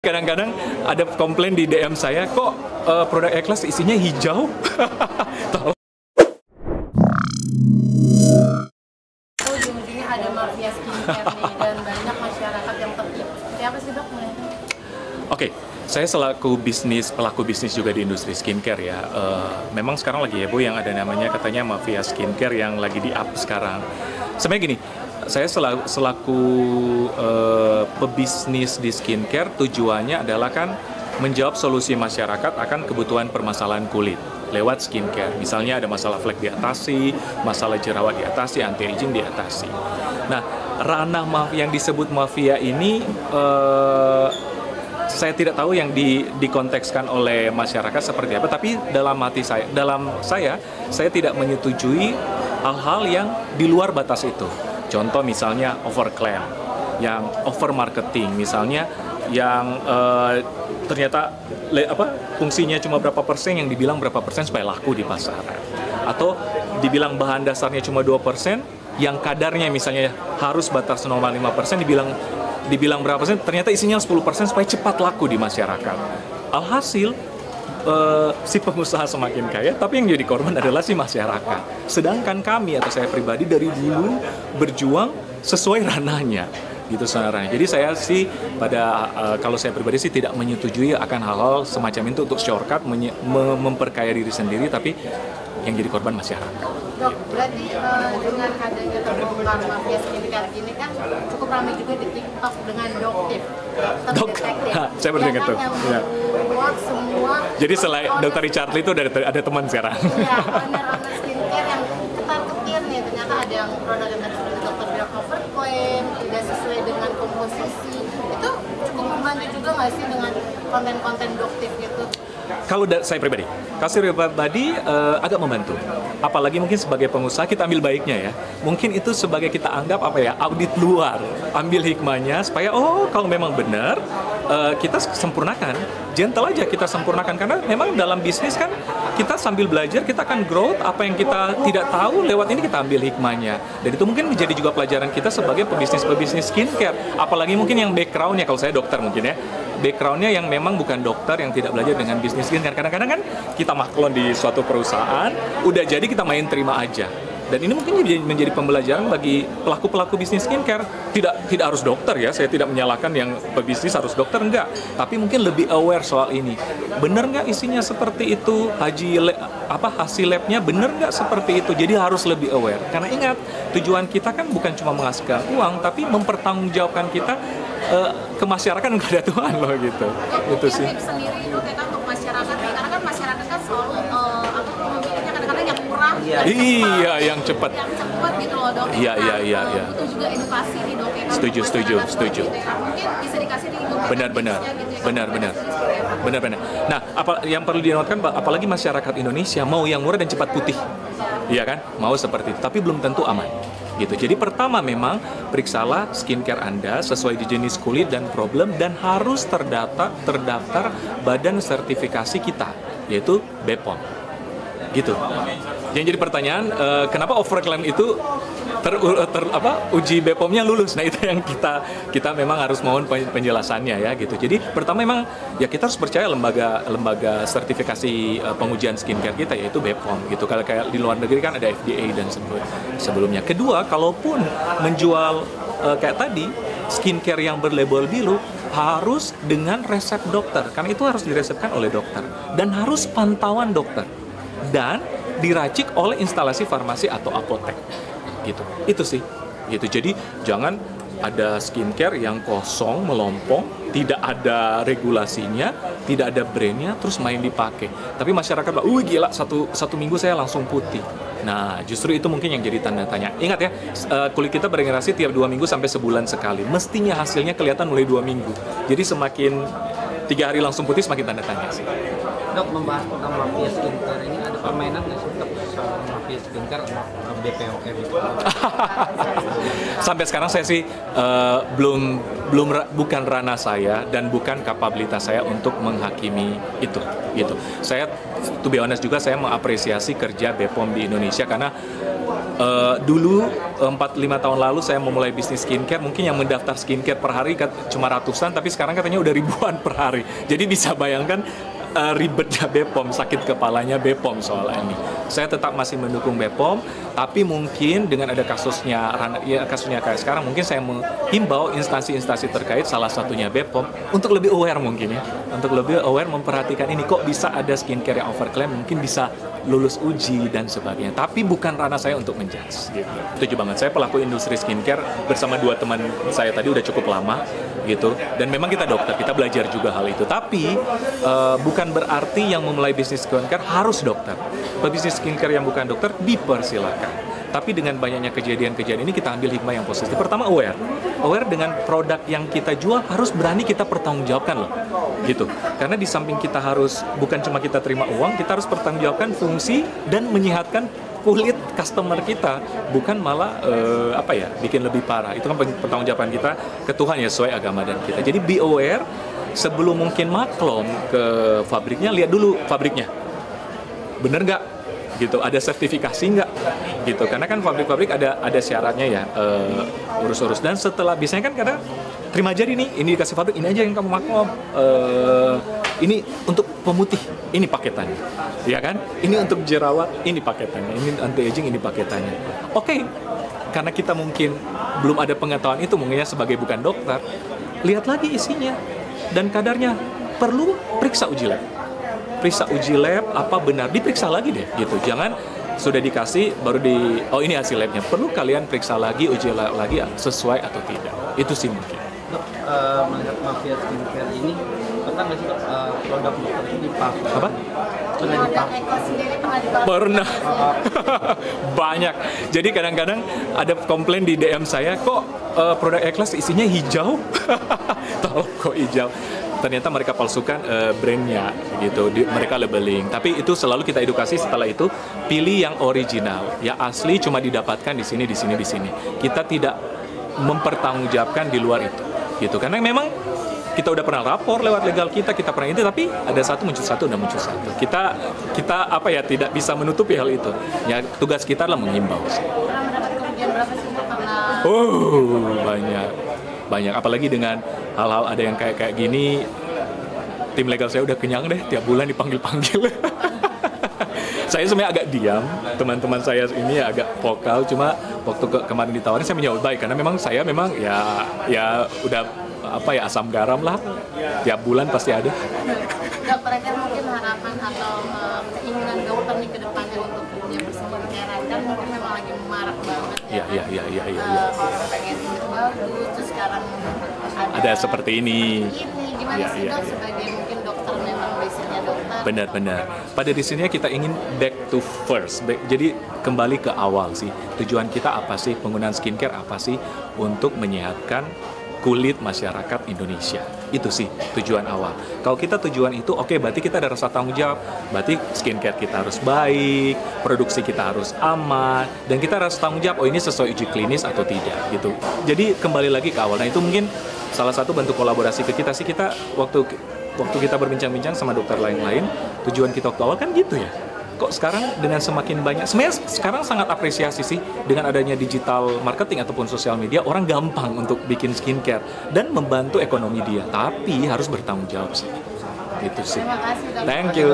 Kadang-kadang ada komplain di DM saya, kok produk Eklas isinya hijau? Tahu. Ujung-ujungnya ada mafia skincare nih, dan banyak masyarakat yang tertipu. Seperti apa sih, Dok? Oke, saya selaku pelaku bisnis juga di industri skincare ya. Memang sekarang lagi heboh yang ada namanya katanya mafia skincare yang lagi di-up sekarang. Sebenarnya gini, saya selaku pebisnis di skincare, tujuannya adalah kan menjawab solusi masyarakat akan kebutuhan permasalahan kulit lewat skincare. Misalnya ada masalah flek diatasi, masalah jerawat diatasi, anti-aging diatasi. Nah, ranah yang disebut mafia ini saya tidak tahu yang dikontekskan oleh masyarakat seperti apa, tapi dalam saya tidak menyetujui hal-hal yang di luar batas itu. Contoh misalnya overclaim, yang over marketing, misalnya yang ternyata fungsinya cuma berapa persen, yang dibilang berapa persen supaya laku di pasaran, atau dibilang bahan dasarnya cuma 2%, yang kadarnya misalnya harus batas 0,5%, dibilang berapa persen, ternyata isinya 10% supaya cepat laku di masyarakat. Alhasil si pengusaha semakin kaya, tapi yang jadi korban adalah si masyarakat. Sedangkan kami atau saya pribadi dari dulu berjuang sesuai ranahnya, gitu sebenarnya. Jadi saya sih kalau saya pribadi sih tidak menyetujui akan hal-hal semacam itu untuk shortcut memperkaya diri sendiri, tapi yang jadi korban masyarakat. Dok, berarti dengan adanya terbongkar mafia skincare gini kan cukup ramai juga di TikTok dengan doktif. Saya baru dengar tuh. Ya. Semua. Jadi selain Dr. Richard Lee itu ada teman sekarang. Ya, owner-owner skincare yang ketar-ketir nih, ternyata ada yang produk yang tadi seperti dokter bilang overclaim, tidak sesuai dengan komposisi. Itu cukup membantu juga nggak sih dengan konten-konten doktif gitu? Kalau saya pribadi agak membantu. Apalagi mungkin sebagai pengusaha kita ambil baiknya ya. Mungkin itu sebagai kita anggap audit luar. Ambil hikmahnya supaya kalau memang benar kita sempurnakan. Gentle aja kita sempurnakan, karena memang dalam bisnis kan kita sambil belajar kita akan growth. Apa yang kita tidak tahu lewat ini kita ambil hikmahnya. Dan itu mungkin menjadi juga pelajaran kita sebagai pebisnis skincare. Apalagi mungkin yang backgroundnya, kalau saya dokter mungkin ya, backgroundnya yang memang bukan dokter, yang tidak belajar dengan bisnis skincare. Kadang-kadang kan kita maklon di suatu perusahaan, udah jadi kita main terima aja. Dan ini mungkin menjadi pembelajaran bagi pelaku-pelaku bisnis skincare. Tidak harus dokter ya, saya tidak menyalahkan yang pebisnis harus dokter, enggak. Tapi mungkin lebih aware soal ini. Bener nggak isinya seperti itu? Hasil labnya bener nggak seperti itu? Jadi harus lebih aware. Karena ingat, tujuan kita kan bukan cuma menghasilkan uang, tapi mempertanggungjawabkan kita ke masyarakat, nggak ada Tuhan loh gitu. Itu sih. Tips sendiri dok, kan untuk masyarakat, karena kan masyarakat kan selalu memilihnya kadang-kadang yang murah, iya, yang cepat gitu loh dok. Iya. Butuh juga inovasi nih dok. Setuju. Gitu ya. Mungkin bisa dikasih nih Benar. Nah, yang perlu dinotkan, apalagi masyarakat Indonesia mau yang murah dan cepat putih, iya kan? Mau seperti itu, tapi belum tentu aman. Gitu. Jadi pertama memang periksalah skincare Anda sesuai di jenis kulit dan problem, dan harus terdaftar badan sertifikasi kita, yaitu BPOM. Gitu. Yang jadi pertanyaan, kenapa overclaim itu uji BPOM-nya lulus? Nah, itu yang kita memang harus mohon penjelasannya ya gitu. Jadi pertama memang ya kita harus percaya lembaga sertifikasi pengujian skincare kita, yaitu BPOM gitu. Kalau kayak di luar negeri kan ada FDA dan sebelumnya. Kedua, kalaupun menjual kayak tadi skincare yang berlabel biru, harus dengan resep dokter, karena itu harus diresepkan oleh dokter dan harus pantauan dokter dan diracik oleh instalasi farmasi atau apotek. Gitu. Itu sih. Gitu. Jadi jangan ada skincare yang kosong, melompong, tidak ada regulasinya, tidak ada brandnya, terus main dipakai. Tapi masyarakat bilang, gila, satu minggu saya langsung putih. Nah, justru itu mungkin yang jadi tanda tanya. Ingat ya, kulit kita beregenerasi tiap 2 minggu sampai sebulan sekali. Mestinya hasilnya kelihatan mulai 2 minggu. Jadi semakin 3 hari langsung putih, semakin tanda tanya sih. Dok, membahas tentang mafia skincare ini, ada permainan nggak sih untuk mafia skincare atau BPOM itu? Sampai sekarang saya sih bukan ranah saya dan bukan kapabilitas saya untuk menghakimi itu. Gitu. Saya, to be honest juga, saya mengapresiasi kerja BPOM di Indonesia, karena Dulu 4-5 tahun lalu saya memulai bisnis skincare, mungkin yang mendaftar skincare per hari cuma ratusan, tapi sekarang katanya udah ribuan per hari. Jadi bisa bayangkan ribetnya BPOM, sakit kepalanya BPOM soal ini. Saya tetap masih mendukung BPOM, tapi mungkin dengan ada kasusnya kayak sekarang, mungkin saya menghimbau instansi-instansi terkait, salah satunya BPOM, untuk lebih aware mungkin ya, untuk lebih aware memperhatikan ini, kok bisa ada skincare yang overclaim, mungkin bisa lulus uji dan sebagainya. Tapi bukan ranah saya untuk menjudge. Gitu. Setuju banget. Saya pelaku industri skincare bersama 2 teman saya tadi udah cukup lama gitu. Dan memang kita dokter, kita belajar juga hal itu. Tapi bukan berarti yang memulai bisnis skincare harus dokter. Pebisnis skincare yang bukan dokter dipersilakan. Tapi dengan banyaknya kejadian-kejadian ini kita ambil hikmah yang positif. Pertama aware. Aware dengan produk yang kita jual harus berani kita pertanggungjawabkan loh. Gitu. Karena di samping kita harus bukan cuma kita terima uang, kita harus pertanggungjawabkan fungsi dan menyehatkan kulit customer kita, bukan malah bikin lebih parah. Itu kan pertanggungjawaban kita ke Tuhan ya, sesuai agama dan kita. Jadi be aware sebelum mungkin maklum ke pabriknya, lihat dulu pabriknya. Bener nggak? Gitu, ada sertifikasi nggak gitu, karena kan pabrik-pabrik ada syaratnya ya, urus-urus. Dan setelah biasanya kan kadang terima jadi nih, ini dikasih pabrik, ini aja yang kamu maklum, ini untuk pemutih, ini paketannya, ya kan, ini untuk jerawat, ini paketannya, ini anti aging, ini paketannya. Oke, karena kita mungkin belum ada pengetahuan itu, mungkinnya sebagai bukan dokter, lihat lagi isinya dan kadarnya, perlu periksa uji lab. Periksa uji lab, apa benar, diperiksa lagi deh gitu. Jangan sudah dikasih baru ini hasil labnya. Perlu kalian periksa lagi, uji lab lagi sesuai atau tidak. Itu sih mungkin. Dok, melihat mafia skincare ini, pernah nggak sih dok produk dokter ini dipakai? Apa? Pernah dipakai? Eko sendiri pernah dipakai? Pernah. Banyak. Jadi kadang-kadang ada komplain di DM saya, kok produk Eklas isinya hijau? Tahu kok hijau? Ternyata mereka palsukan brandnya gitu, mereka labeling. Tapi itu selalu kita edukasi setelah itu, pilih yang original, ya asli cuma didapatkan di sini, di sini, di sini. Kita tidak mempertanggungjawabkan di luar itu, gitu. Karena memang kita udah pernah lapor lewat legal kita pernah itu, tapi ada satu muncul satu, udah muncul satu. Kita tidak bisa menutupi hal itu. Ya tugas kita adalah menghimbau. Pernah mendapat kerugian berapa sih Dok, karena banyak, apalagi dengan hal-hal ada yang kayak gini, tim legal saya udah kenyang deh, tiap bulan dipanggil-panggil. Saya sebenarnya agak diam, teman-teman saya ini agak vokal, cuma waktu kemarin ditawarin saya menyambut baik, karena memang saya ya udah asam garam lah, tiap bulan pasti ada. Dok, terakhir mungkin harapan atau keinginan dokter nih ke depannya untuk dunia perskincare, kan mungkin memang lagi marak banget ya. Iya. Orang pengen bagus, terus sekarang Ada seperti ini. Gimana sih Dok, sebagai mungkin dokter memang basicnya dokter? Benar. Pada di sini kita ingin back to first. Jadi kembali ke awal sih. Tujuan kita apa sih? Penggunaan skincare apa sih untuk menyehatkan kulit masyarakat Indonesia. Itu sih tujuan awal. Kalau kita tujuan itu oke, berarti kita ada rasa tanggung jawab. Berarti skincare kita harus baik, produksi kita harus aman, dan kita harus tanggung jawab, ini sesuai uji klinis atau tidak gitu. Jadi kembali lagi ke awal. Nah itu mungkin salah satu bentuk kolaborasi ke kita sih. Kita waktu kita berbincang-bincang sama dokter lain-lain, tujuan kita waktu awal kan gitu ya. Kok sekarang dengan semakin banyak, sebenarnya sekarang sangat apresiasi sih dengan adanya digital marketing ataupun sosial media, orang gampang untuk bikin skincare dan membantu ekonomi dia, tapi harus bertanggung jawab sih. Itu sih. Terima kasih Dok. Thank you.